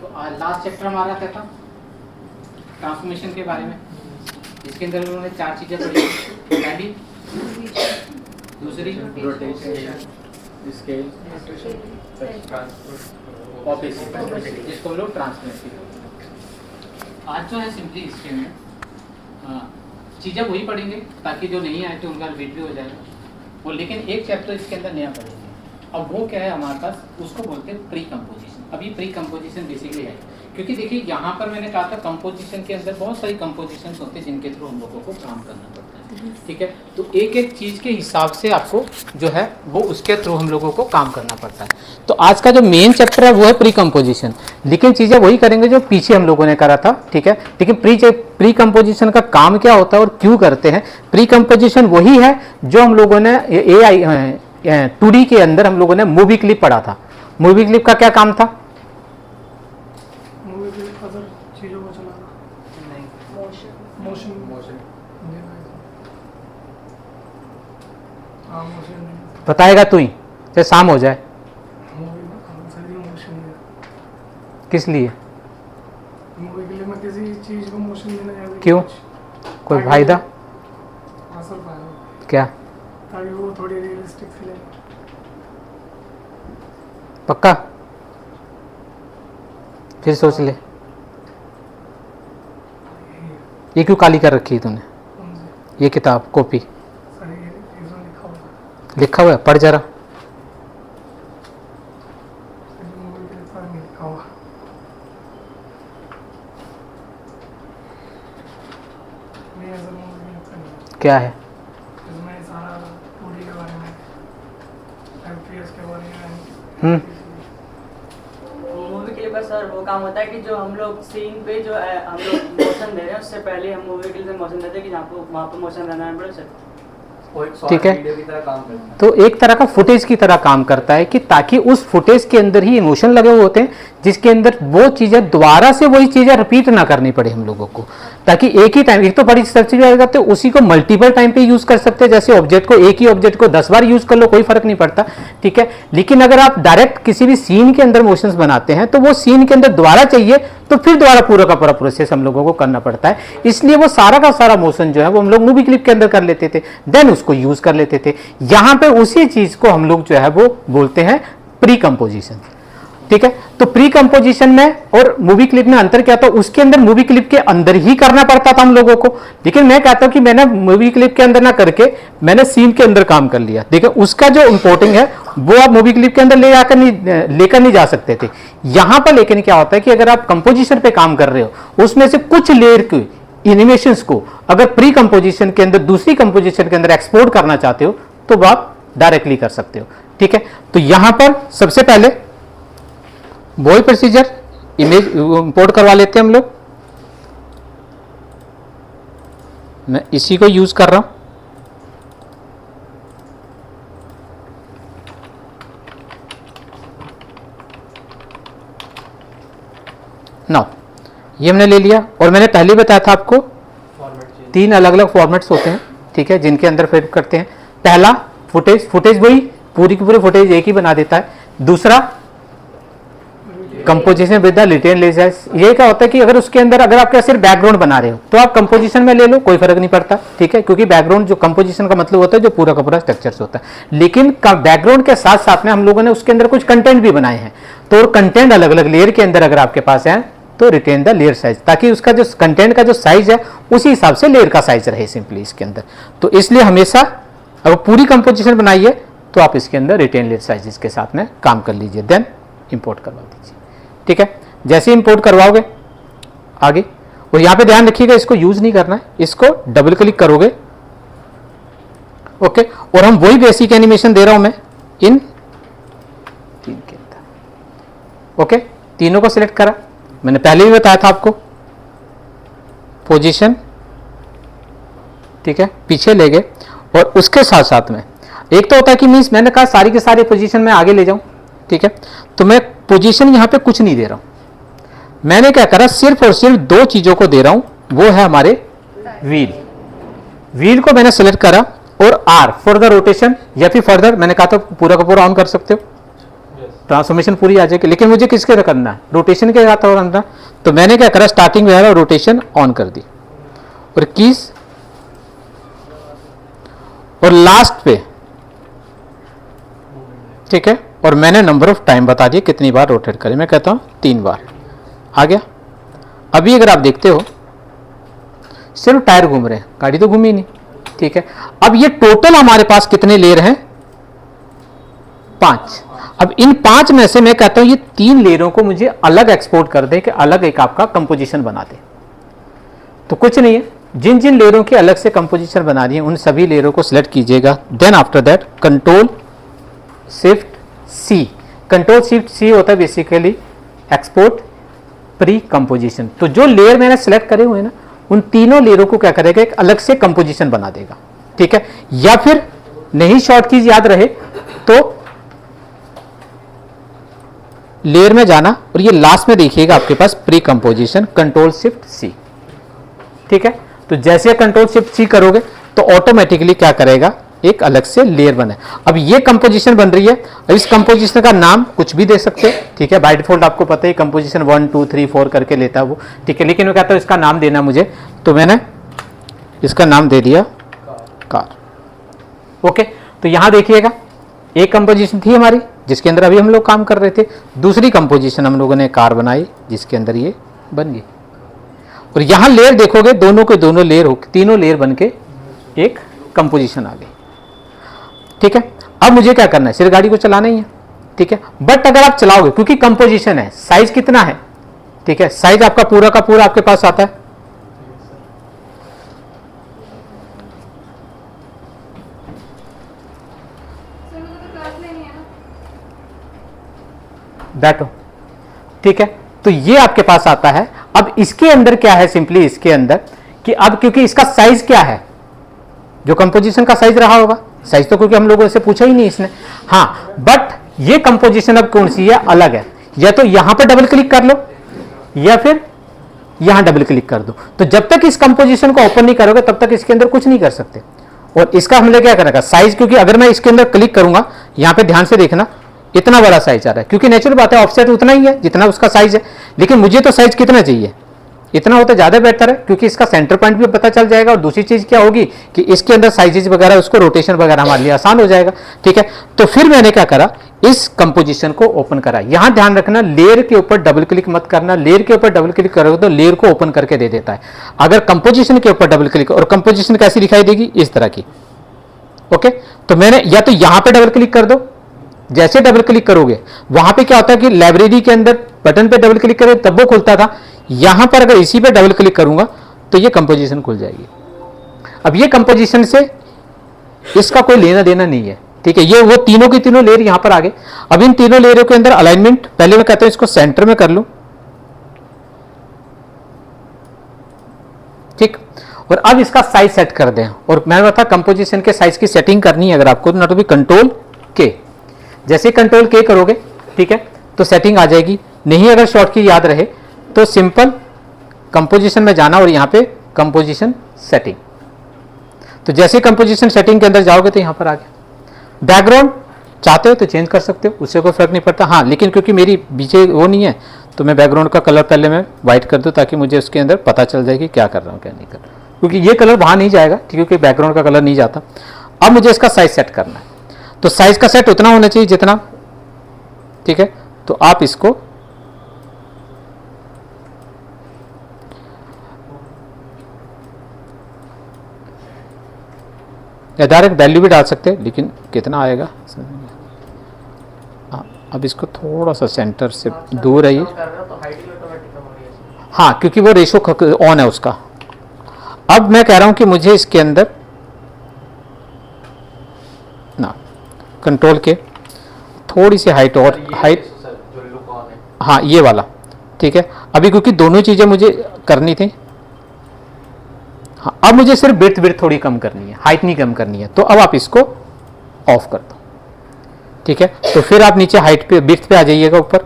तो last chapter हमारा क्या था? ट्रांसफॉर्मेशन के बारे में। इसके अंदर उन्होंने 4 चीजें पढ़ी। पहली, दूसरी रोटेशन, स्केल, ऑपेसिटी, जिसको हम लोग ट्रांसपेरेंसी। आज जो है सिंपली इसके में चीज़ें वही पढ़ेंगे ताकि जो नहीं आए तो उनका रिपीट भी हो जाएगा। और लेकिन एक चैप्टर इसके अंदर नया पढ़ेंगे। अब वो क्या है हमारे पास, उसको बोलते हैं प्री कंपोजिशन। अभी प्री कंपोजिशन बेसिकली है, क्योंकि देखिए यहाँ पर मैंने कहा था कंपोजिशन के अंदर बहुत सारी कंपोजिशंस होते हैं जिनके थ्रू हम लोगों को काम करना पड़ता है। ठीक है, तो एक एक चीज़ के हिसाब से आपको जो है वो उसके थ्रू हम लोगों को काम करना पड़ता है। तो आज का जो मेन चैप्टर है वो है प्री कंपोजिशन, लेकिन चीज़ें वही करेंगे जो पीछे हम लोगों ने करा था। ठीक है, लेकिन प्री कंपोजिशन का काम क्या होता है और क्यों करते हैं? प्री कंपोजिशन वही है जो हम लोगों ने AI 2D के अंदर हम लोगों ने मूवी क्लिप पढ़ा था। मूवी क्लिप का क्या काम था? मूवी क्लिप अदर चीजों को चलाना, नहीं, मोशन मोशन। हाँ मोशन बताएगा तू ही, चाहे शाम हो जाए। मूवी में सभी मोशन है। किस लिए? मूवी के लिए मैं किसी चीज को मोशन देना चाहता हूँ। क्यों? कोई फायदा? असल फायदा क्या? ताकि वो थोड़ी रियलिस्टिक फील है। पक्का? फिर सोच ले, ये क्यों काली कर रखी है तूने? कौन सी? ये किताब कॉपी सर ये इसमें लिखा होगा। लिखा हुआ है, पढ़ जरा। मूवी के लिए सारा नहीं लिखा होगा। नहीं ऐसा मूवी में लिखा नहीं है। क्या है? इसमें सारा 2D के बारे में, FPS के बारे में। मूवी क्लिप का सर वो काम होता है कि जो हम लोग सीन पे जो हम लोग मोशन दे रहे हैं उससे पहले हम मूवी क्लिप से मोशन देते हैं कि जहाँ पे वहाँ पे मोशन रहना है बड़े सर। ठीक है, वीडियो की तरह काम करता है। तो एक तरह का फुटेज की तरह काम करता है कि ताकि उस फुटेज के अंदर ही इमोशन लगे हुए होते हैं, जिसके अंदर वो चीज़ें दोबारा से वही चीज़ें रिपीट ना करनी पड़े हम लोगों को, ताकि एक ही टाइम, एक तो बड़ी सब चीज़ें करते हैं उसी को मल्टीपल टाइम पे यूज़ कर सकते हैं। जैसे ऑब्जेक्ट को, एक ही ऑब्जेक्ट को 10 बार यूज़ कर लो, कोई फर्क नहीं पड़ता। ठीक है, लेकिन अगर आप डायरेक्ट किसी भी सीन के अंदर मोशंस बनाते हैं तो वो सीन के अंदर दोबारा चाहिए तो फिर दोबारा पूरा का पूरा प्रोसेस हम लोगों को करना पड़ता है। इसलिए वो सारा का सारा मोशन जो है वो हम लोग मूवी क्लिप के अंदर कर लेते थे, देन उसको यूज कर लेते थे। यहां पे उसी चीज को हम लोग जो है वो बोलते हैं प्री कंपोजिशन। ठीक है, तो प्री कंपोजिशन में और मूवी क्लिप में अंतर क्या था? उसके अंदर मूवी क्लिप के अंदर ही करना पड़ता था हम लोगों को, लेकिन मैं कहता हूं कि मैंने मूवी क्लिप के अंदर ना करके मैंने सीन के अंदर काम कर लिया। देखिए उसका जो इंपोर्टिंग है वो आप मूवी क्लिप के अंदर लेकर नहीं जा सकते थे। यहां पर लेकिन क्या होता है कि अगर आप कंपोजिशन पे काम कर रहे हो, उसमें से कुछ लेयर की एनिमेशंस को अगर प्री कंपोजिशन के अंदर दूसरी कंपोजिशन के अंदर एक्सपोर्ट करना चाहते हो तो वो आप डायरेक्टली कर सकते हो। ठीक है, तो यहां पर सबसे पहले वही प्रोसीजर, इमेज इंपोर्ट करवा लेते हैं हम लोग। मैं इसी को यूज कर रहा हूं। नाउ ये हमने ले लिया और मैंने पहले बताया था आपको 3 अलग अलग फॉर्मेट्स होते हैं। ठीक है, जिनके अंदर फिर करते हैं। पहला फुटेज वही पूरी की पूरी फुटेज एक ही बना देता है। दूसरा composition with the retain layers. ये क्या होता है कि अगर उसके अंदर अगर आप सिर्फ बैकग्राउंड बना रहे हो तो आप कंपोजिशन में ले लो, कोई फर्क नहीं पड़ता। ठीक है, क्योंकि बैकग्राउंड जो कंपोजिशन का मतलब होता है जो पूरा का पूरा स्ट्रक्चर होता है, लेकिन बैकग्राउंड के साथ साथ में हम लोगों ने उसके अंदर कुछ कंटेंट भी बनाए हैं। तो कंटेंट अलग अलग लेयर के अंदर अगर आपके पास है तो रिटेन द लेयर साइज, ताकि उसका जो कंटेंट का जो साइज है उसी हिसाब से लेयर का साइज रहे सिंपली इसके अंदर। तो इसलिए हमेशा अगर पूरी कंपोजिशन बनाइए तो आप इसके अंदर रिटेन लेयर साइजेस के साथ में काम कर लीजिए, देन इंपोर्ट करवा दीजिए। ठीक है, जैसे इंपोर्ट करवाओगे आगे, और यहां पे ध्यान रखिएगा इसको यूज नहीं करना है, इसको डबल क्लिक करोगे। ओके, और हम वही बेसिक एनिमेशन दे रहा हूं मैं इन 3 के अंदर। ओके, तीनों को सिलेक्ट करा, मैंने पहले भी बताया था आपको पोजीशन। ठीक है, पीछे ले गए और उसके साथ साथ में एक तो होता है कि मीन्स मैंने कहा सारी के सारी पोजीशन में आगे ले जाऊं। ठीक है, तो मैं पोजीशन यहां पे कुछ नहीं दे रहा हूं, मैंने क्या करा सिर्फ और सिर्फ 2 चीजों को दे रहा हूं, वो है हमारे व्हील को मैंने सेलेक्ट करा और आर फॉर द रोटेशन, या फिर फर्दर मैंने कहा था पूरा का पूरा ऑन कर सकते हो। ट्रांसफॉर्मेशन पूरी आ जाएगी, लेकिन मुझे किसके करना है, रोटेशन के साथ और अंदर। तो मैंने क्या करा, स्टार्टिंग में रोटेशन ऑन कर दी और कीज, और लास्ट पे ठीक है, और मैंने नंबर ऑफ टाइम बता दिए कितनी बार रोटेट करें। मैं कहता हूं 3 बार आ गया। अभी अगर आप देखते हो सिर्फ टायर घूम रहे हैं, गाड़ी तो घूमी नहीं, ठीक है। अब ये टोटल हमारे पास कितने लेयर हैं, 5। अब इन 5 में से मैं कहता हूं ये 3 लेयरों को मुझे अलग एक्सपोर्ट कर दे, कि अलग एक आपका कंपोजिशन बना दे। तो कुछ नहीं है, जिन जिन लेयरों की अलग से कंपोजिशन बना रही है उन सभी लेयरों को सिलेक्ट कीजिएगा। Then after that control shift C, control shift C होता है बेसिकली एक्सपोर्ट प्री कंपोजिशन। तो जो लेयर मैंने सेलेक्ट करे हुए हैं ना, उन तीनों लेयरों को क्या करेगा, एक अलग से कंपोजिशन बना देगा, ठीक है। या फिर नहीं शॉर्ट कीज याद रहे तो लेयर में जाना और ये लास्ट में देखिएगा आपके पास pre composition, control shift C, ठीक है। तो जैसे कंट्रोल शिफ्ट सी करोगे तो ऑटोमेटिकली क्या करेगा, एक अलग से लेयर बने। अब ये कंपोजिशन बन रही है, अब इस कंपोजिशन का नाम कुछ भी दे सकते हैं, ठीक है। बाय डिफॉल्ट आपको पता है कंपोजिशन 1 2 3 4 करके लेता है वो, ठीक है। लेकिन मैं कहता हूं इसका नाम देना मुझे, तो मैंने इसका नाम दे दिया कार, ओके। तो यहां देखिएगा एक कंपोजिशन थी हमारी जिसके अंदर अभी हम लोग काम कर रहे थे, दूसरी कंपोजिशन हम लोगों ने कार बनाई जिसके अंदर ये बन गई। और यहां लेयर देखोगे, दोनों के दोनों लेयर हो, तीनों लेयर बन के एक कंपोजिशन आ गई, ठीक है। अब मुझे क्या करना है, सिर्फ गाड़ी को चलाना ही है, ठीक है। बट अगर आप चलाओगे, क्योंकि कंपोजिशन है, साइज कितना है, ठीक है, साइज आपका पूरा का पूरा आपके पास आता है, बैठो, ठीक है। तो ये आपके पास आता है। अब इसके अंदर क्या है, सिंपली इसके अंदर कि अब क्योंकि इसका साइज क्या है, जो कंपोजिशन का साइज रहा होगा, साइज तो क्योंकि हम लोगों से पूछा ही नहीं इसने, हाँ। बट ये कंपोजिशन अब कौन सी है, अलग है। या तो यहां पर डबल क्लिक कर लो या फिर यहां डबल क्लिक कर दो। तो जब तक इस कंपोजिशन को ओपन नहीं करोगे तब तक इसके अंदर कुछ नहीं कर सकते। और इसका हमने क्या करेगा, साइज, क्योंकि अगर मैं इसके अंदर क्लिक करूंगा, यहां पे ध्यान से देखना, इतना बड़ा साइज आ रहा है, क्योंकि नेचुरल बात है ऑफसेट उतना ही है जितना उसका साइज है। लेकिन मुझे तो साइज कितना चाहिए, इतना होता ज्यादा बेहतर है, क्योंकि इसका सेंटर पॉइंट भी पता चल जाएगा। और दूसरी चीज क्या होगी कि इसके अंदर साइजेज वगैरह, उसको रोटेशन वगैरह हमारे लिए आसान हो जाएगा, ठीक है। तो फिर मैंने क्या करा, इस कंपोजिशन को ओपन करा। यहां ध्यान रखना, लेयर के ऊपर डबल क्लिक मत करना, लेयर के ऊपर डबल क्लिक करोगे तो लेयर को ओपन करके दे देता है। अगर कंपोजिशन के ऊपर डबल क्लिक, और कंपोजिशन कैसी दिखाई देगी, इस तरह की, ओके। तो मैंने या तो यहां पे डबल क्लिक कर दो, जैसे डबल क्लिक करोगे वहां पे क्या होता है कि लाइब्रेरी के अंदर बटन पे डबल क्लिक करें तब वो खुलता था, यहां पर अगर इसी पे डबल क्लिक करूंगा तो ये कंपोजिशन खुल जाएगी। अब ये कंपोजिशन से इसका कोई लेना देना नहीं है, ठीक है। ये वो तीनों की तीनों लेयर यहां पर आ गए। अब इन तीनों लेयरों के अंदर अलाइनमेंट, पहले मैं कहता हूं इसको सेंटर में कर लूं, ठीक। और अब इसका साइज सेट कर दें। और मैंने बताया कंपोजिशन के साइज की सेटिंग करनी है अगर आपको, ना तो भी कंट्रोल के, जैसे कंट्रोल के करोगे, ठीक है, तो सेटिंग आ जाएगी। नहीं अगर शॉर्ट की याद रहे तो सिंपल कंपोजिशन में जाना और यहां पे कंपोजिशन सेटिंग। तो जैसे कंपोजिशन सेटिंग के अंदर जाओगे तो यहां पर आ गया। बैकग्राउंड चाहते हो तो चेंज कर सकते हो, उससे कोई फर्क नहीं पड़ता, हाँ। लेकिन क्योंकि मेरी पीछे वो नहीं है तो मैं बैकग्राउंड का कलर पहले मैं व्हाइट कर दूं, ताकि मुझे उसके अंदर पता चल जाए कि क्या कर रहा हूं क्या नहीं कर रहा हूं, क्योंकि ये कलर बाहर नहीं जाएगा, क्योंकि बैकग्राउंड का कलर नहीं जाता। अब मुझे इसका साइज सेट करना है, तो साइज का सेट उतना होना चाहिए जितना, ठीक है। तो आप इसको या डायरेक्ट वैल्यू भी डाल सकते हैं, लेकिन कितना आएगा, हाँ। अब इसको थोड़ा सा सेंटर से दूर है ये, हाँ, क्योंकि वो रेशो ऑन है उसका। अब मैं कह रहा हूं कि मुझे इसके अंदर ना कंट्रोल के थोड़ी सी हाइट और हाइट, हाँ ये वाला, ठीक है। अभी क्योंकि दोनों चीजें मुझे करनी थी, हाँ। अब मुझे सिर्फ विड्थ थोड़ी कम करनी है, हाइट नहीं कम करनी है। तो अब आप इसको ऑफ कर दो, ठीक है। तो फिर आप नीचे हाइट पे, विड्थ पे आ जाइएगा ऊपर,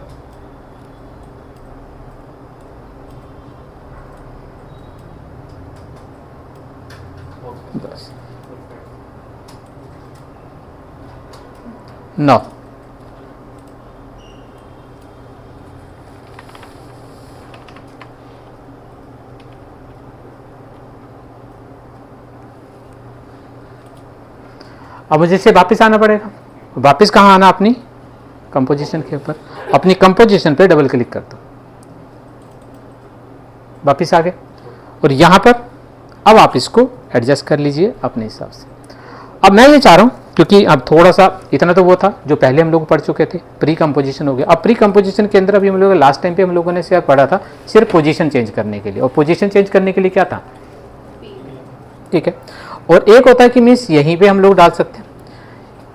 बस 9। अब मुझे इसे वापस आना पड़ेगा। वापस कहाँ आना? अपनी कंपोजिशन के ऊपर। अपनी कंपोजिशन पे डबल क्लिक कर दो, वापस आ गए। और यहाँ पर अब आप इसको एडजस्ट कर लीजिए अपने हिसाब से। अब मैं ये चाह रहा हूँ, क्योंकि अब थोड़ा सा इतना तो वो था जो पहले हम लोग पढ़ चुके थे, प्री कंपोजिशन हो गया। अब प्री कंपोजिशन के अंदर अभी हम लोग लास्ट टाइम पे हम लोगों ने सिर्फ पढ़ा था सिर्फ पोजीशन चेंज करने के लिए, और पोजीशन चेंज करने के लिए क्या था? ठीक है। और एक होता है कि मीन्स यहीं पे हम लोग डाल सकते हैं,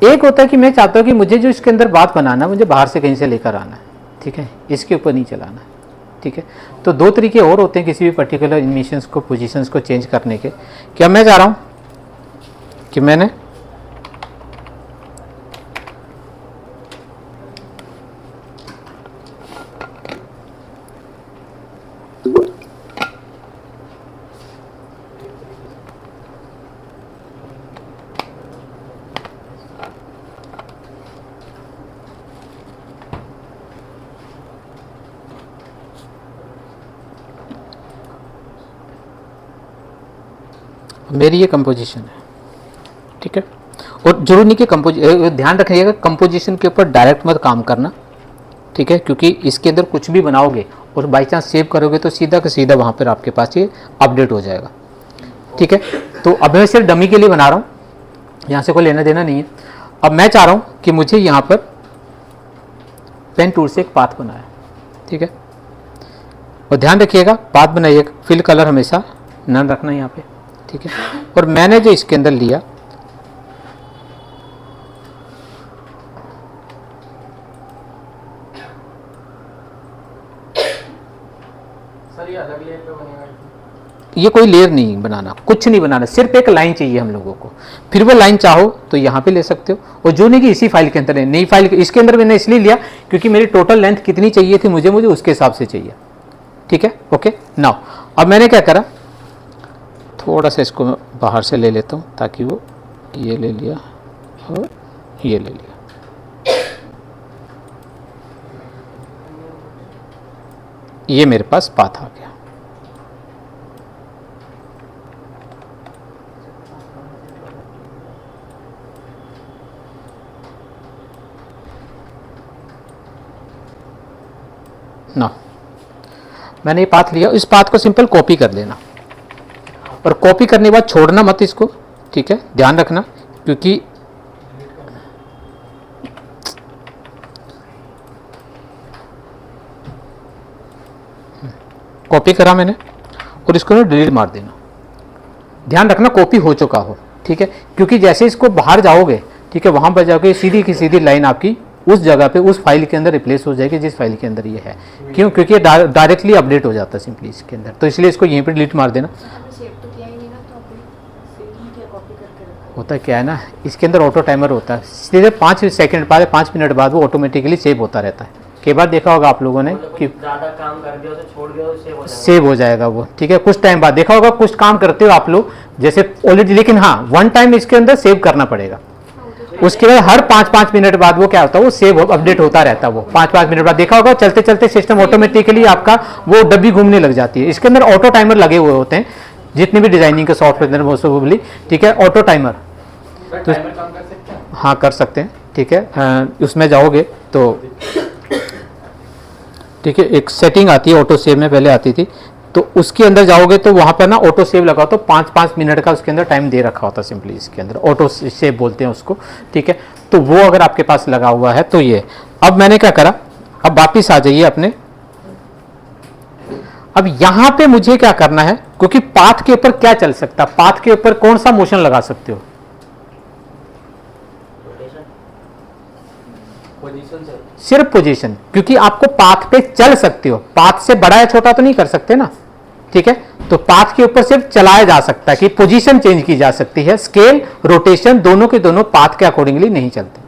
एक होता है कि मैं चाहता हूँ कि मुझे जो इसके अंदर बात बनाना, मुझे बाहर से कहीं से लेकर आना है, ठीक है, इसके ऊपर नहीं चलाना है, ठीक है। तो दो तरीके और होते हैं किसी भी पर्टिकुलर एनिमेशंस को, पोजीशंस को चेंज करने के। क्या मैं चाह रहा हूँ कि मैंने मेरी ये कंपोजिशन है, ठीक है। और जरूरी नहीं कि ध्यान रखिएगा कंपोजिशन के ऊपर डायरेक्ट मत काम करना, ठीक है, क्योंकि इसके अंदर कुछ भी बनाओगे और बाई चांस सेव करोगे तो सीधा का सीधा वहाँ पर आपके पास ये अपडेट हो जाएगा, ठीक है। तो अब मैं सिर्फ डमी के लिए बना रहा हूँ, यहाँ से कोई लेना देना नहीं है। अब मैं चाह रहा हूँ कि मुझे यहाँ पर पेन टूल से एक पाथ बनाया, ठीक है। और ध्यान रखिएगा पाथ बनाइएगा, फिल कलर हमेशा नन रखना यहाँ पे, ठीक है। और मैंने जो इसके अंदर लिया, सर ये अलग लेयर पे बनेगा? ये कोई लेयर नहीं बनाना, कुछ नहीं बनाना, सिर्फ एक लाइन चाहिए हम लोगों को। फिर वो लाइन चाहो तो यहाँ पे ले सकते हो, और जो नहीं कि इसी फाइल के अंदर है, नई फाइल इसके अंदर मैंने इसलिए लिया क्योंकि मेरी टोटल लेंथ कितनी चाहिए थी मुझे उसके हिसाब से चाहिए, ठीक है। ओके नाउ अब मैंने क्या करा, थोड़ा सा इसको बाहर से ले लेता हूँ ताकि वो ये ले लिया और ये ले लिया, ये मेरे पास पाथ आ गया। ना मैंने ये पाथ लिया, इस पाथ को सिंपल कॉपी कर लेना, और कॉपी करने के बाद छोड़ना मत इसको, ठीक है, ध्यान रखना, क्योंकि कॉपी करा मैंने और इसको ना डिलीट मार देना। ध्यान रखना कॉपी हो चुका हो, ठीक है, क्योंकि जैसे इसको बाहर जाओगे, ठीक है, वहां पर जाओगे सीधी की सीधी लाइन आपकी उस जगह पे उस फाइल के अंदर रिप्लेस हो जाएगी जिस फाइल के अंदर ये है। क्यों? क्योंकि डायरेक्टली अपडेट हो जाता है सिंपली इसके अंदर, तो इसलिए इसको यहीं पे डिलीट मार देना। होता क्या है ना, इसके अंदर ऑटो टाइमर होता है, सीधे 5 सेकंड बाद 5 मिनट बाद वो ऑटोमेटिकली सेव होता रहता है। कई बार देखा होगा आप लोगों ने कि ज़्यादा काम कर दिया उसे छोड़ दिया तो सेव हो जाएगा वो, ठीक है। कुछ टाइम बाद देखा होगा, कुछ काम करते हो आप लोग जैसे ऑलरेडी, लेकिन हाँ वन टाइम इसके अंदर सेव करना पड़ेगा। उसके बाद हर 5-5 मिनट बाद वो क्या होता है, वो सेव अपडेट होता रहता है। वो 5-5 मिनट बाद देखा होगा, चलते चलते सिस्टम ऑटोमेटिकली आपका वो डब्बी घूमने लग जाती है। इसके अंदर ऑटो टाइमर लगे हुए होते हैं जितने भी डिजाइनिंग के सॉफ्टवेयर मोस्टली, ठीक है, ऑटो टाइमर। तो टाइमर काम कर सकते हैं? हाँ कर सकते हैं, ठीक है। उसमें जाओगे तो ठीक है, एक सेटिंग आती है ऑटो सेव में, पहले आती थी, तो उसके अंदर जाओगे तो वहाँ पर ना ऑटो सेव लगा तो 5-5 मिनट का उसके अंदर टाइम दे रखा होता है सिंपली, इसके अंदर ऑटो सेव बोलते हैं उसको, ठीक है। तो वो अगर आपके पास लगा हुआ है तो ये, अब मैंने क्या करा, अब वापिस आ जाइए अपने, अब यहाँ पे मुझे क्या करना है, क्योंकि पाथ के ऊपर क्या चल सकता, पाथ के ऊपर कौन सा मोशन लगा सकते हो, पोजीशन से सिर्फ पोजीशन, क्योंकि आपको पाथ पे चल सकते हो, पाथ से बड़ा या छोटा तो नहीं कर सकते ना, ठीक है। तो पाथ के ऊपर सिर्फ चलाया जा सकता है कि पोजीशन चेंज की जा सकती है, स्केल रोटेशन दोनों के दोनों पाथ के अकॉर्डिंगली नहीं चलते,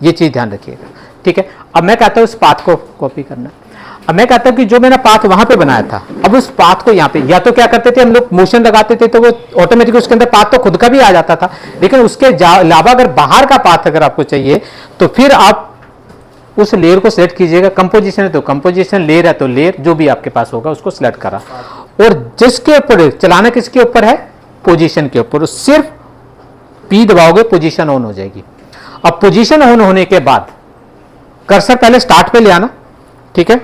ये चीज ध्यान रखिएगा, ठीक है। अब मैं कहता हूं उस पाथ को कॉपी करना, अब मैं कहता हूं कि जो मैंने पाथ वहां पे बनाया था, अब उस पाथ को यहाँ पे, या तो क्या करते थे हम लोग मोशन लगाते थे तो वो ऑटोमेटिक उसके अंदर पाथ तो खुद का भी आ जाता था, लेकिन उसके अलावा अगर बाहर का पाथ अगर आपको चाहिए तो फिर आप उस लेयर को सिलेक्ट कीजिएगा। कंपोजिशन है तो कंपोजिशन, लेयर है तो लेयर, जो भी आपके पास होगा उसको सिलेक्ट करा, और जिसके ऊपर चलाना किसके ऊपर है, पोजीशन के ऊपर, सिर्फ P दबाओगे पोजीशन ऑन हो जाएगी। अब पोजीशन ऑन होने के बाद कर्सर पहले स्टार्ट पे ले आना, ठीक है,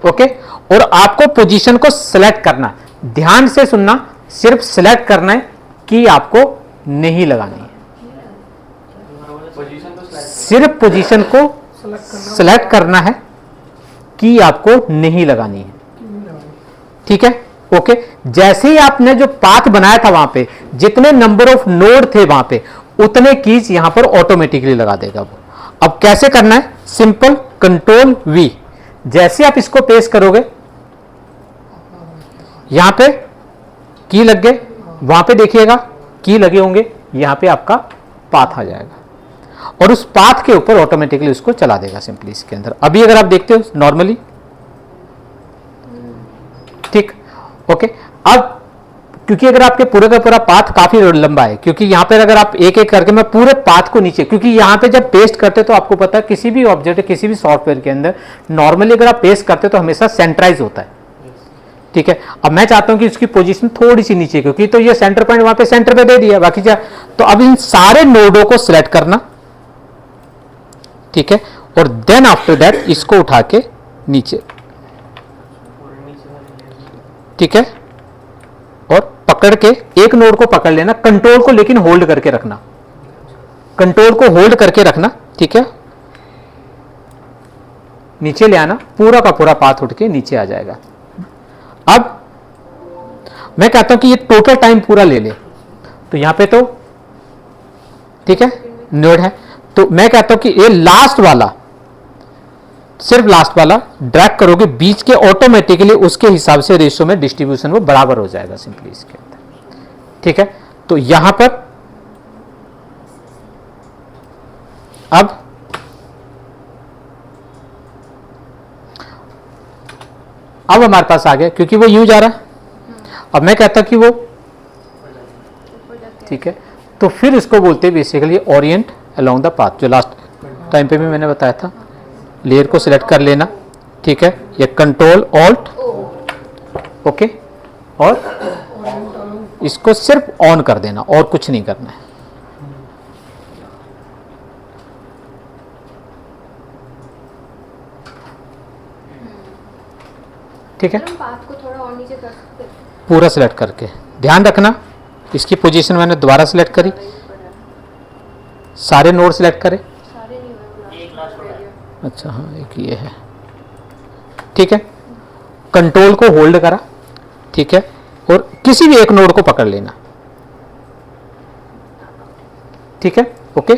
ओके। और आपको पोजीशन को सिलेक्ट करना, ध्यान से सुनना, सिर्फ सिलेक्ट करना है कि आपको नहीं लगानी है, पोजीशन तो सिर्फ पोजीशन को सिलेक्ट करना है कि आपको नहीं लगानी है, ठीक है, ओके। जैसे ही आपने जो पाथ बनाया था वहां पे जितने नंबर ऑफ नोड थे वहां पे उतने कीज यहां पर ऑटोमेटिकली लगा देगा वो। अब कैसे करना है, सिंपल कंट्रोल V, जैसे आप इसको पेस्ट करोगे यहां पे की लग गए, वहां पे देखिएगा की लगे होंगे, यहां पे आपका पाथ आ जाएगा और उस पाथ के ऊपर ऑटोमेटिकली उसको चला देगा सिंपली इसके अंदर। अभी अगर आप देखते हो नॉर्मली, ठीक, ओके। अब क्योंकि अगर आपके पूरे का पूरा पाथ काफी लंबा है, क्योंकि यहां पर अगर आप एक एक करके मैं पूरे पाथ को नीचे, क्योंकि यहां पे जब पेस्ट करते तो आपको पता है किसी भी ऑब्जेक्ट किसी भी सॉफ्टवेयर के अंदर नॉर्मली अगर आप पेस्ट करते तो हमेशा सेंट्राइज होता है, ठीक है। अब मैं चाहता हूं कि उसकी पोजीशन थोड़ी सी नीचे, क्योंकि तो ये सेंटर पॉइंट वहां पे सेंटर पे दे दिया, बाकी क्या, तो अब इन सारे नोडों को सिलेक्ट करना, ठीक है, और देन आफ्टर दैट इसको उठा के नीचे, ठीक है, और पकड़ के एक नोड को पकड़ लेना, कंट्रोल को लेकिन होल्ड करके रखना, कंट्रोल को होल्ड करके रखना, ठीक है, नीचे ले आना, पूरा का पूरा पाथ उठ के नीचे आ जाएगा। अब मैं कहता हूं कि ये टोटल टाइम पूरा ले ले, तो यहां पे तो ठीक है नोड है, तो मैं कहता हूं कि ये लास्ट वाला, सिर्फ लास्ट वाला ड्रैग करोगे बीच के, ऑटोमेटिकली उसके हिसाब से रेशियो में डिस्ट्रीब्यूशन वो बराबर हो जाएगा सिंपली इसके अंदर, ठीक है। तो यहां पर अब हमारे पास आ गया, क्योंकि वो यूं जा रहा है। अब मैं कहता कि वो, ठीक है, तो फिर इसको बोलते हैं basically Orient along the path, जो लास्ट टाइम पे भी मैंने बताया था। लेयर को सिलेक्ट कर लेना, ठीक है, ये कंट्रोल ऑल्ट, ओके, और इसको सिर्फ ऑन कर देना और कुछ नहीं करना है, ठीक है। पाथ को थोड़ा और नीचे कर सकते हैं, पूरा सिलेक्ट करके, ध्यान रखना इसकी पोजीशन मैंने दोबारा सिलेक्ट करी, सारे नोड सिलेक्ट करे, सारे नहीं हुए, एक लास्ट हो गया। अच्छा हाँ एक ये है, ठीक है, कंट्रोल को होल्ड करा, ठीक है, और किसी भी एक नोड को पकड़ लेना, ठीक है, ओके।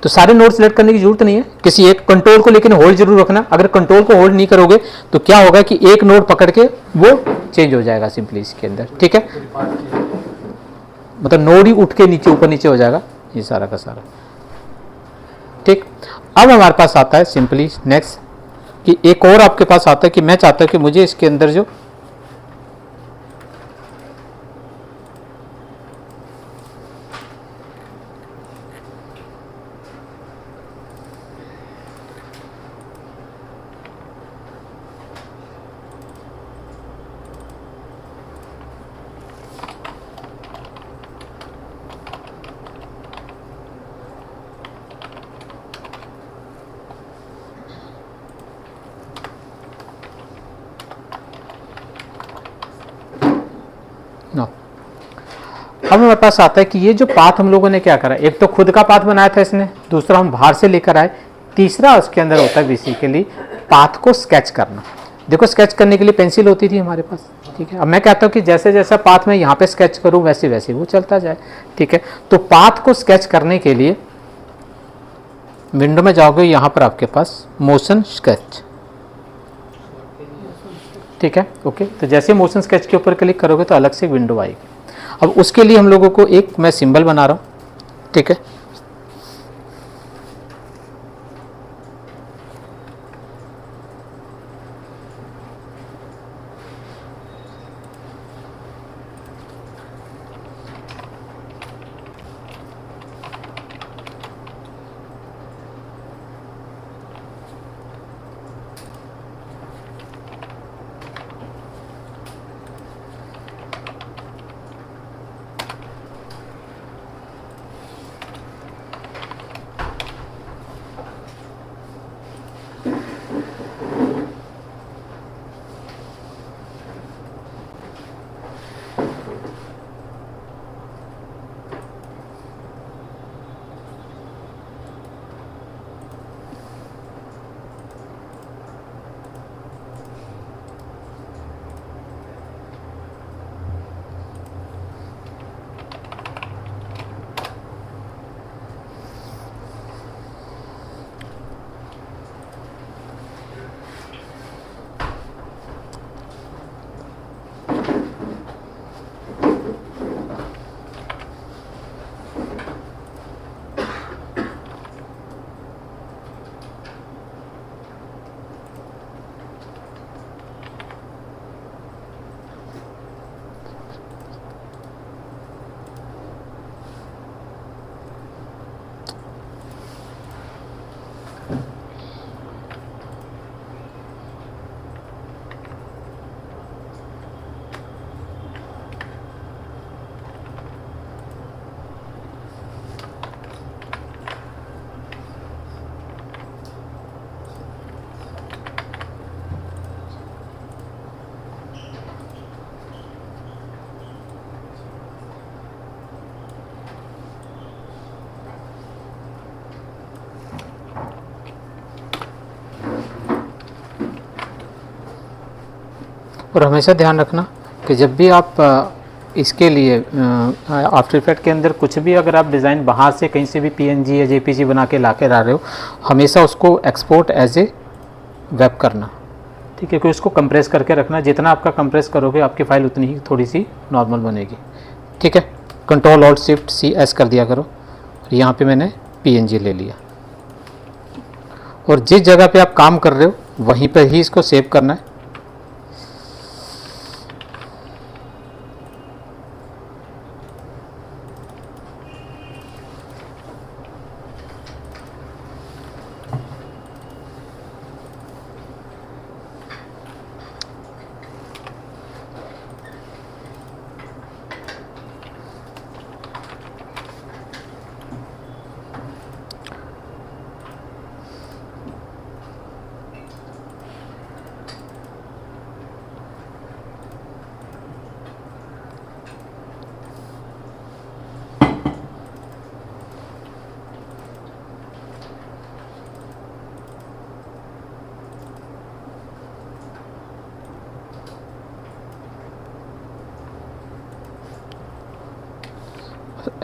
तो सारे नोड सिलेक्ट करने की जरूरत नहीं है, किसी एक कंट्रोल को लेकिन होल्ड जरूर रखना। अगर कंट्रोल को होल्ड नहीं करोगे तो क्या होगा कि एक नोड पकड़ के वो चेंज हो जाएगा सिंपली इसके अंदर, ठीक है, मतलब नोड ही उठ के नीचे ऊपर नीचे हो जाएगा ये सारा का सारा, ठीक। अब हमारे पास आता है सिंपली नेक्स्ट कि एक और आपके पास आता है कि मैं चाहता हूं कि मुझे इसके अंदर जो अब हमारे पास आता है कि ये जो पाथ हम लोगों ने क्या करा, एक तो खुद का पाथ बनाया था इसने, दूसरा हम बाहर से लेकर आए, तीसरा उसके अंदर होता है बेसिकली पाथ को स्केच करना। देखो स्केच करने के लिए पेंसिल होती थी हमारे पास, ठीक है। अब मैं कहता हूँ कि जैसे जैसा पाथ मैं यहाँ पे स्केच करूँ वैसे वैसे वो चलता जाए, ठीक है। तो पाथ को स्केच करने के लिए विंडो में जाओगे, यहाँ पर आपके पास मोशन स्केच, ठीक है, ओके। तो जैसे मोशन स्केच के ऊपर क्लिक करोगे तो अलग से एक विंडो आएगी। अब उसके लिए हम लोगों को एक मैं सिंबल बना रहा हूं, ठीक है, और हमेशा ध्यान रखना कि जब भी आप इसके लिए आफ्टर इफेक्ट के अंदर कुछ भी अगर आप डिज़ाइन बाहर से कहीं से भी PNG या JPG बना के ला कर आ रहे हो, हमेशा उसको एक्सपोर्ट एज ए वेब करना, ठीक है, क्योंकि उसको कंप्रेस करके रखना। जितना आपका कंप्रेस करोगे आपकी फ़ाइल उतनी ही थोड़ी सी नॉर्मल बनेगी, ठीक है। Ctrl+Alt+Shift+C+S कर दिया करो। यहाँ पे मैंने PNG ले लिया और जिस जगह पे आप काम कर रहे हो वहीं पर ही इसको सेव करना है।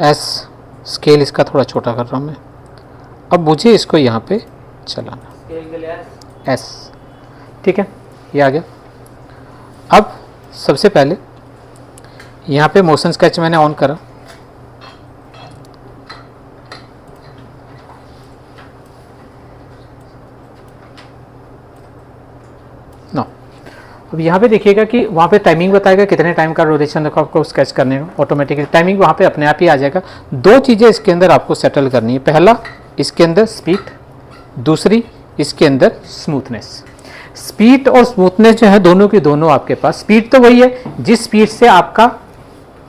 एस स्केल इसका थोड़ा छोटा कर रहा हूँ मैं। अब मुझे इसको यहाँ पे चलाना, स्केल के लिए एस, ठीक है, ये आ गया। अब सबसे पहले यहाँ पे मोशन स्केच मैंने ऑन करा, नो। अब यहाँ पे देखिएगा कि वहाँ पे टाइमिंग बताएगा कितने टाइम का ड्यूरेशन रखा आपको स्केच करने में, ऑटोमेटिकली टाइमिंग वहाँ पे अपने आप ही आ जाएगा। दो चीज़ें इसके अंदर आपको सेटल करनी है, पहला इसके अंदर स्पीड, दूसरी इसके अंदर स्मूथनेस। स्पीड और स्मूथनेस जो है दोनों की दोनों आपके पास, स्पीड तो वही है जिस स्पीड से आपका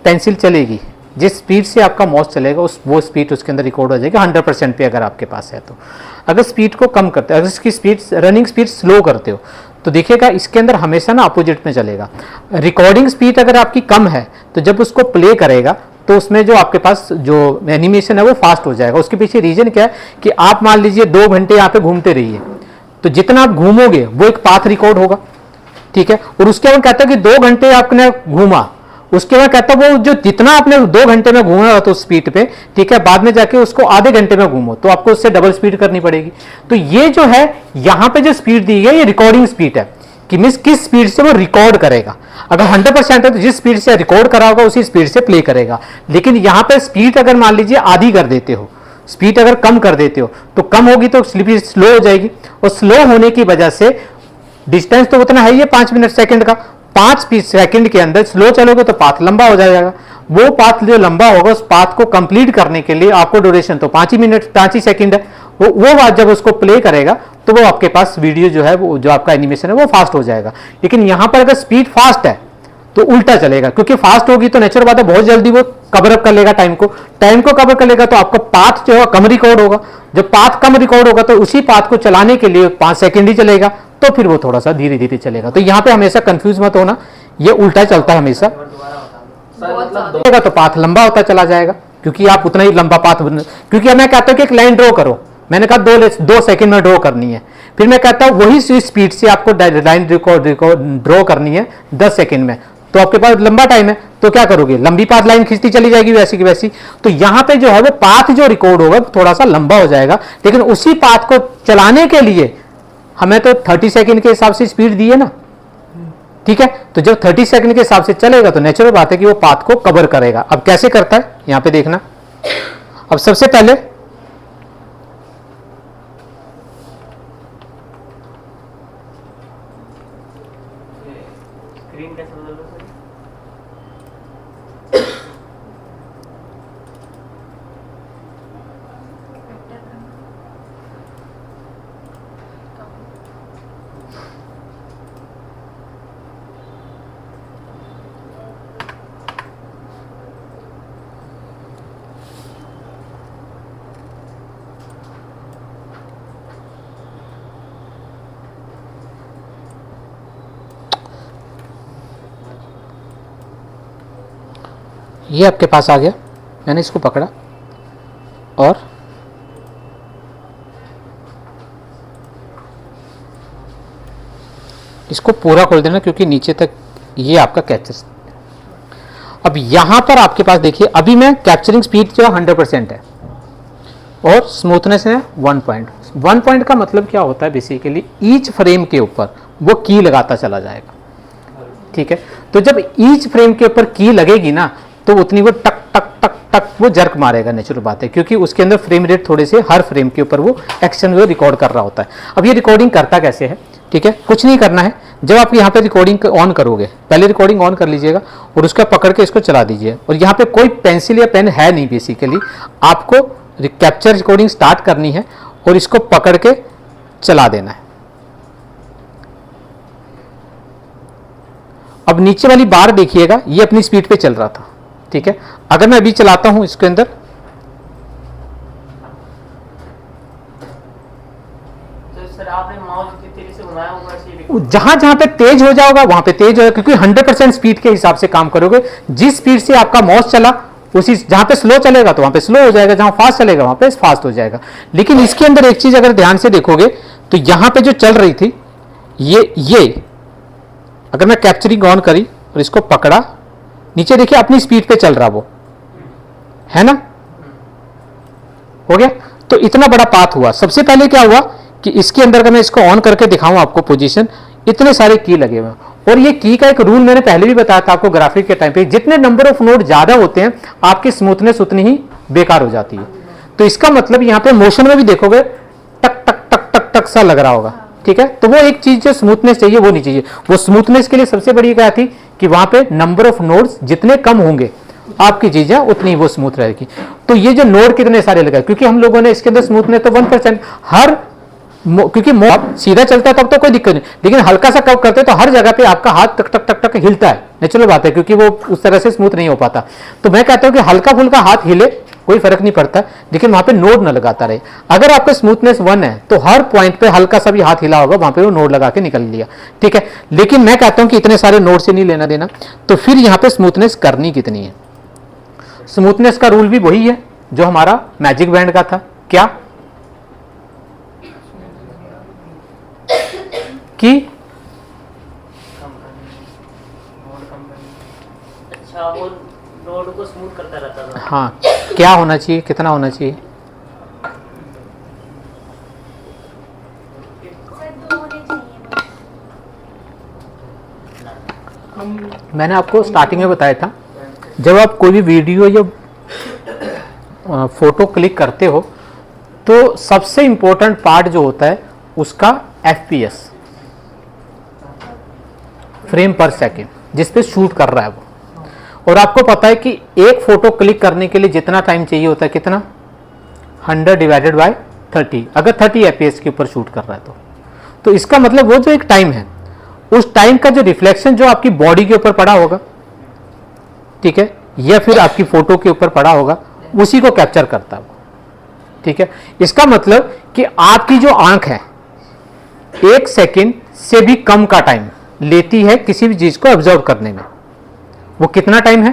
पेंसिल चलेगी, जिस स्पीड से आपका माउस चलेगा वो स्पीड उसके अंदर रिकॉर्ड हो जाएगी 100% पे अगर आपके पास है तो। अगर स्पीड को कम करते हो, अगर इसकी स्पीड रनिंग स्पीड स्लो करते हो तो देखिएगा इसके अंदर हमेशा ना अपोजिट में चलेगा। रिकॉर्डिंग स्पीड अगर आपकी कम है तो जब उसको प्ले करेगा तो उसमें जो आपके पास जो एनिमेशन है वो फास्ट हो जाएगा। उसके पीछे रीजन क्या है कि आप मान लीजिए 2 घंटे यहाँ पे घूमते रहिए, तो जितना आप घूमोगे वो एक पाथ रिकॉर्ड होगा, ठीक है। और उसके बाद कहता है कि 2 घंटे आपने घूमा, उसके बाद कहता है वो जो जितना आपने 2 घंटे में घूमा तो स्पीड पे, ठीक है, बाद में जाके उसको आधे घंटे में घूमो तो आपको उससे डबल स्पीड करनी पड़ेगी। तो ये जो है यहाँ पे जो स्पीड दी गई है ये रिकॉर्डिंग स्पीड है कि मिस किस स्पीड से वो रिकॉर्ड करेगा। अगर 100% है तो जिस स्पीड से रिकॉर्ड करा होगा उसी स्पीड से प्ले करेगा। लेकिन यहाँ पे स्पीड अगर मान लीजिए आधी कर देते हो, स्पीड अगर कम कर देते हो तो कम होगी तो स्पीड स्लो हो जाएगी, और स्लो होने की वजह से डिस्टेंस तो उतना है ही 5 मिनट सेकंड का, 5 सेकंड के अंदर स्लो चलोगे तो पाथ लंबा हो जाएगा। वो पाथ जो लंबा होगा उस पाथ को कंप्लीट करने के लिए आपको ड्यूरेशन तो 5 ही मिनट 5 ही सेकंड है। वो बात जब उसको प्ले करेगा तो वो आपके पास वीडियो जो है वो जो आपका एनिमेशन है वो फास्ट हो जाएगा। लेकिन यहाँ पर अगर स्पीड फास्ट है तो उल्टा चलेगा, क्योंकि फास्ट होगी तो नेचुरल बात है बहुत जल्दी वो कवर अप कर लेगा टाइम को कवर कर लेगा, तो आपका पाथ जो है कम रिकॉर्ड होगा। जब पाथ कम रिकॉर्ड होगा तो उसी पाथ को चलाने के लिए 5 सेकंड ही चलेगा, तो फिर वो थोड़ा सा धीरे धीरे चलेगा। तो यहाँ पे हमेशा कंफ्यूज मत होना, ये उल्टा चलता है हमेशा। देगा तो पाथ लंबा होता चला जाएगा, क्योंकि आप उतना ही लंबा पाथ, क्योंकि मैं कहता हूँ कि एक लाइन ड्रॉ करो, मैंने कहा 2 सेकंड में ड्रॉ करनी है, फिर मैं कहता हूँ वही स्पीड से आपको लाइन ड्रॉ करनी है 10 सेकंड में, तो आपके पास लंबा टाइम है, तो क्या करोगे, लंबी पाथ लाइन खींचती चली जाएगी वैसी की वैसी। तो यहाँ पे जो है वो पाथ जो रिकॉर्ड होगा थोड़ा सा लंबा हो जाएगा, लेकिन उसी पाथ को चलाने के लिए हमें तो 30 सेकंड के हिसाब से स्पीड दी है ना, ठीक है। तो जब 30 सेकंड के हिसाब से चलेगा तो नेचुरल बात है कि वो पाथ को कवर करेगा। अब कैसे करता है यहां पे देखना। अब सबसे पहले स्क्रीन कैसे बदल रहा है? ये आपके पास आ गया, मैंने इसको पकड़ा और इसको पूरा खोल देना, क्योंकि नीचे तक ये आपका कैप्चर। अब यहां पर आपके पास देखिए, अभी मैं कैप्चरिंग स्पीड जो 100% है और स्मूथनेस है 1 पॉइंट। 1 पॉइंट का मतलब क्या होता है, बेसिकली ईच फ्रेम के ऊपर वो की लगाता चला जाएगा, ठीक है। तो जब ईच फ्रेम के ऊपर की लगेगी ना, तो उतनी वो टक टक टक टक वो जर्क मारेगा, नेचुरल बात है, क्योंकि उसके अंदर फ्रेम रेट थोड़े से हर फ्रेम के ऊपर वो एक्शन वो रिकॉर्ड कर रहा होता है। अब ये रिकॉर्डिंग करता कैसे है, ठीक है, कुछ नहीं करना है। जब आप यहाँ पे रिकॉर्डिंग ऑन करोगे, पहले रिकॉर्डिंग ऑन कर लीजिएगा और उसका पकड़ के इसको चला दीजिए। और यहाँ पे कोई पेंसिल या पेन है नहीं, बेसिकली आपको कैप्चर रिकॉर्डिंग स्टार्ट करनी है और इसको पकड़ के चला देना है। अब नीचे वाली बार देखिएगा, ये अपनी स्पीड पे चल रहा था, ठीक है। अगर मैं अभी चलाता हूं इसके अंदर, तो सर आपने माउस जितनी तेजी से घुमाया होगा ऐसे जहां जहां पे तेज हो जाएगा वहां पे तेज होगा, क्योंकि 100% स्पीड के हिसाब से काम करोगे। जिस स्पीड से आपका माउस चला, उसी जहां पे स्लो चलेगा तो वहां पे स्लो हो जाएगा, जहां फास्ट चलेगा वहां पे फास्ट हो जाएगा। लेकिन इसके अंदर एक चीज अगर ध्यान से देखोगे तो यहां पे जो चल रही थी, ये अगर मैं कैप्चरिंग ऑन करी और इसको पकड़ा, नीचे देखिए अपनी स्पीड पे चल रहा, वो है ना, हो गया। तो इतना बड़ा पाथ हुआ। सबसे पहले क्या हुआ कि इसके अंदर का मैं इसको ऑन करके दिखाऊं आपको पोजीशन, इतने सारे की लगे हुए। और ये की का एक रूल मैंने पहले भी बताया था आपको ग्राफिक के टाइम पे, जितने नंबर ऑफ नोड ज्यादा होते हैं आपकी स्मूथनेस उतनी ही बेकार हो जाती है। तो इसका मतलब यहाँ पे मोशन में भी देखोगे टक टक टक टक टक सा लग रहा होगा, ठीक है। तो वो एक चीज जो स्मूथनेस चाहिए वो नहीं चाहिए। वो स्मूथनेस के लिए सबसे बड़ी क्या थी कि वहां पे नंबर ऑफ नोड्स जितने कम होंगे आपकी चीजें उतनी वो स्मूथ रहेगी। तो ये जो नोड कितने सारे लगे, क्योंकि हम लोगों ने इसके अंदर स्मूथनेस तो 1% हर, क्योंकि सीधा चलता है तब तो कोई दिक्कत नहीं, लेकिन हल्का सा कब करते तो हर जगह पे आपका हाथ टक टक टक टक हिलता है, नेचुरल बात है, क्योंकि वो उस तरह से स्मूथ नहीं हो पाता। तो मैं कहता हूं कि हल्का फुल्का हाथ हिले कोई फर्क नहीं पड़ता, लेकिन वहां पे नोड न लगाता रहे। अगर आपका स्मूथनेस 1 है तो हर पॉइंट पे हल्का सा भी हाथ हिला होगा, वहां पे वो नोड लगा के निकल लिया, ठीक है। लेकिन मैं कहता हूं कि इतने सारे नोड से नहीं लेना देना। तो फिर यहां पे स्मूथनेस करनी कितनी है, स्मूथनेस का रूल भी वही है जो हमारा मैजिक बैंड का था, क्या कि अच्छा, वो नोड को स्मूथ करता रहता था। हाँ, क्या होना चाहिए, कितना होना चाहिए, सर 2 होने चाहिए बस। मैंने आपको स्टार्टिंग में बताया था, जब आप कोई भी वीडियो या फोटो क्लिक करते हो तो सबसे इंपॉर्टेंट पार्ट जो होता है उसका FPS, फ्रेम पर सेकेंड, जिस पे शूट कर रहा है वो। और आपको पता है कि एक फोटो क्लिक करने के लिए जितना टाइम चाहिए होता है, कितना, 100 डिवाइडेड बाय 30, अगर 30 FPS के ऊपर शूट कर रहा है तो इसका मतलब वो जो एक टाइम है, उस टाइम का जो रिफ्लेक्शन जो आपकी बॉडी के ऊपर पड़ा होगा, ठीक है, या फिर आपकी फोटो के ऊपर पड़ा होगा, उसी को कैप्चर करता है, ठीक है। इसका मतलब कि आपकी जो आंख है 1 सेकेंड से भी कम का टाइम लेती है किसी भी चीज को ऑब्जर्व करने में। वो कितना टाइम है,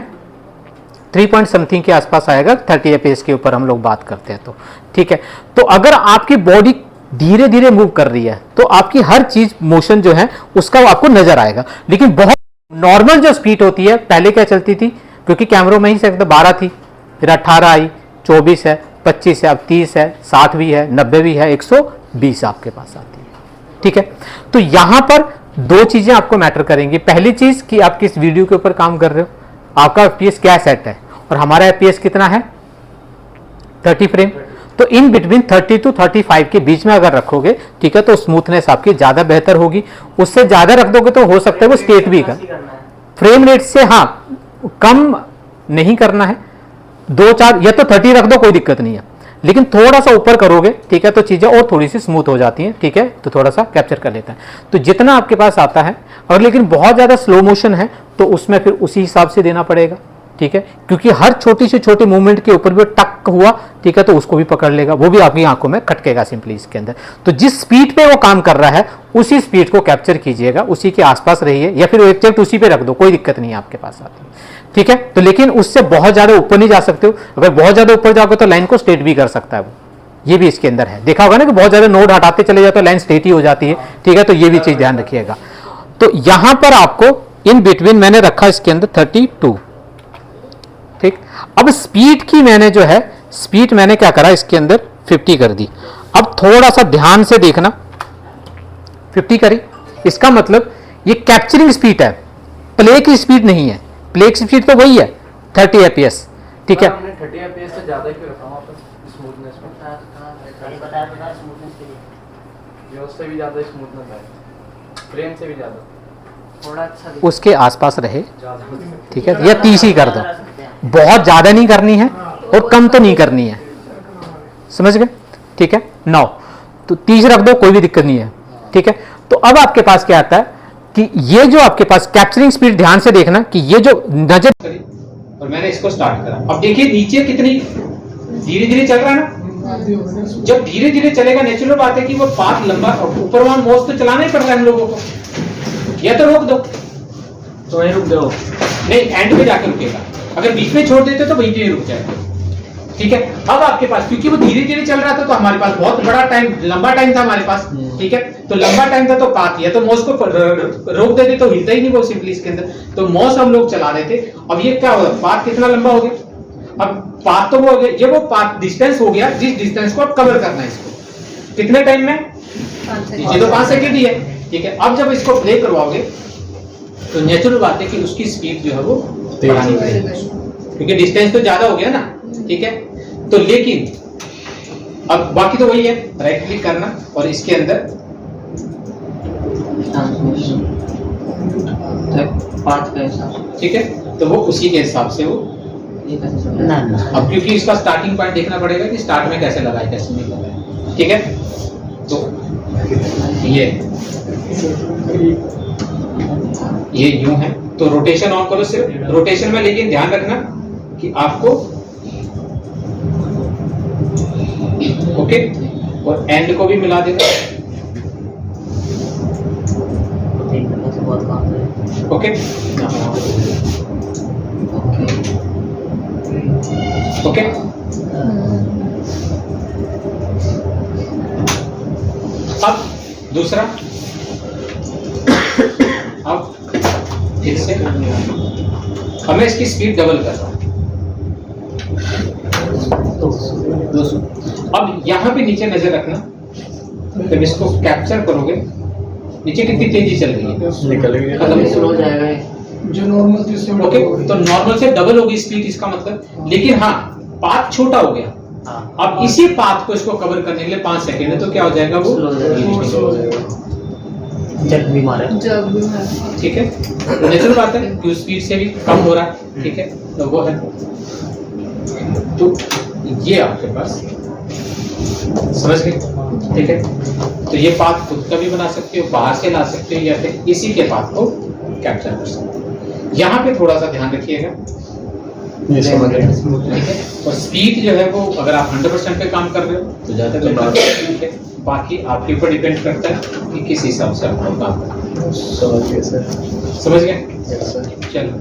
3 पॉइंट समथिंग के आसपास आएगा 30 FPS के ऊपर हम लोग बात करते हैं तो, ठीक है। तो अगर आपकी बॉडी धीरे धीरे मूव कर रही है तो आपकी हर चीज मोशन जो है उसका आपको नजर आएगा। लेकिन बहुत नॉर्मल जो स्पीड होती है, पहले क्या चलती थी, क्योंकि कैमरों में ही से 12 थी, फिर 18 आई, 24 है, 25 है, अब 30 है, 60 भी है, 90 भी है, 120 आपके पास आती है, ठीक है। तो यहां पर 2 चीजें आपको मैटर करेंगी। पहली चीज कि आप किस वीडियो के ऊपर काम कर रहे हो, आपका FPS क्या सेट है, और हमारा FPS कितना है 30 फ्रेम। तो इन बिटवीन 30 to 35 के बीच में अगर रखोगे, ठीक है, तो स्मूथनेस आपकी ज्यादा बेहतर होगी। उससे ज्यादा रख दोगे तो हो सकता है वो स्टेट भी का फ्रेम रेट से, हाँ, कम नहीं करना है, 2-4 या तो 30 रख दो, कोई दिक्कत नहीं है, लेकिन थोड़ा सा ऊपर करोगे, ठीक है, तो चीजें और थोड़ी सी स्मूथ हो जाती हैं, ठीक है, तो थोड़ा सा कैप्चर कर लेता है। तो जितना आपके पास आता है, और लेकिन बहुत ज्यादा स्लो मोशन है तो उसमें फिर उसी हिसाब से देना पड़ेगा, ठीक है, क्योंकि हर छोटी से छोटी मूवमेंट के ऊपर भी टक हुआ, ठीक है, तो उसको भी पकड़ लेगा, वो भी आपकी आंखों में खटकेगा सिंपली इसके अंदर। तो जिस स्पीड पे वो काम कर रहा है उसी स्पीड को कैप्चर कीजिएगा, उसी के आसपास रहिए, या फिर एग्जैक्ट उसी पे रख दो, कोई दिक्कत नहीं है आपके पास आती, ठीक है। तो लेकिन उससे बहुत ज्यादा ऊपर नहीं जा सकते हो, अगर बहुत ज्यादा ऊपर जाओगे तो लाइन को स्ट्रेट भी कर सकता है वो, ये भी इसके अंदर है। देखा होगा ना कि बहुत ज्यादा नोड हटाते चले जाते तो लाइन स्ट्रेट ही हो जाती है, ठीक है, तो ये भी चीज ध्यान रखिएगा। तो यहां पर आपको इन बिटवीन मैंने रखा इसके अंदर 32, ठीक। अब स्पीड की मैंने जो है स्पीड मैंने क्या करा इसके अंदर 50 कर दी। अब थोड़ा सा ध्यान से देखना, 50 करी, इसका मतलब ये कैप्चरिंग स्पीड है, प्ले की स्पीड नहीं है। प्ले की स्पीड तो वही है 30 fps, ठीक है। हमने 30 fps से ज्यादा क्यों रखा वहाँ पर स्मूथनेस में? बताया तो था स्मूथनेस के लिए। जो उससे भी ज्यादा स्मूथनेस है, फ्रेम से भी ज्यादा थोड़ा अच्छा दिखे। उसके आसपास रहे, ज्यादा ठीक है, या 30 ही कर दो, बहुत ज्यादा नहीं करनी है और कम तो नहीं करनी है, समझ गए, ठीक है। 9 तो 30 रख दो, कोई भी दिक्कत नहीं है, ठीक है। तो अब आपके पास क्या आता है कि ये जो आपके पास कैप्चरिंग स्पीड, ध्यान से देखना कि ये जो नजर करी और मैंने इसको स्टार्ट करा, अब देखिए नीचे कितनी धीरे धीरे चल रहा है ना। जब धीरे धीरे चलेगा नेचुरल बात है कि वो पाथ लंबा, ऊपर वहां मोस्ट तो चलाना ही पड़ रहा है हम लोगों को, या तो रोक दो, तो वहीं रुक जाओ, नहीं एंड में जाकर रुकेगा, अगर बीच में छोड़ देते तो वहीं पे रुक जाएगा, ठीक है। अब आपके पास क्योंकि वो धीरे धीरे चल रहा था तो हमारे पास बहुत बड़ा टाइम, लंबा टाइम था हमारे पास, ठीक है। तो लंबा टाइम था तो पाथ या तो मॉस को रोक देते तो हिलता ही नहीं वो सिंपली इसके अंदर, तो मॉस हम लोग चला रहे थे। अब ये क्या होगा, पाथ कितना लंबा हो गया, अब पाथ तो वो हो गया, ये वो पाथ डिस्टेंस हो गया जिस डिस्टेंस को आप कवर करना है इसको कितने टाइम में, ये तो 5 सेकेंड ही है, ठीक है। अब जब इसको प्ले करवाओगे तो नेचुरल बात है कि उसकी स्पीड जो है वो बढ़ानी पड़ेगी क्योंकि डिस्टेंस तो ज्यादा हो गया ना, ठीक है। तो लेकिन अब बाकी तो वही है, राइट क्लिक करना और इसके अंदर पाथ का हिसाब, ठीक है, तो वो उसी के हिसाब से वो ना अब क्योंकि इसका स्टार्टिंग पॉइंट देखना पड़ेगा कि स्टार्ट में कैसे लगाए कैसे नहीं लगाए, ठीक है। तो ये यूं है, तो रोटेशन ऑन करो सिर्फ रोटेशन में, लेकिन ध्यान रखना कि आपको ओके और एंड को भी मिला देना, बहुत काम है। Okay okay. अब दूसरा, अब फिर से अब मैं इसकी स्पीड डबल कर रहा हूं, 200। अब यहां पे नीचे नजर रखना, जब इसको कैप्चर करोगे नीचे कितनी तेजी चल रही है, निकल गया, खत्म स्लो हो जाएगा ये। जो नॉर्मल थी उससे ओके, तो नॉर्मल से डबल होगी स्पीड इसका मतलब, लेकिन हाँ पाथ छोटा हो गया। अब इसी पाथ को इसको कवर करने के लिए 5 सेकेंड है तो क्या हो जाएगा वो स्लो हो जाएगा। जब भी मारे ठीक है, तो नेचुरल बात है कि स्पीड से भी कम हो रहा है, ठीक है, तो वो है। तो ये आपके पास समझ गए, ठीक है। तो ये पाथ खुद का भी बना सकते हो, बाहर से ला सकते हो, या फिर इसी के पाथ को कैप्चर कर सकते हो। यहाँ पे थोड़ा सा ध्यान रखिएगा, ठीक है। और स्पीड जो है वो अगर आप 100% पे काम कर रहे हो तो ज्यादा बेटर है, बाकी आपके ऊपर डिपेंड करता है कि किस हिसाब से आप काम करते हैं। समझ गए, चलो।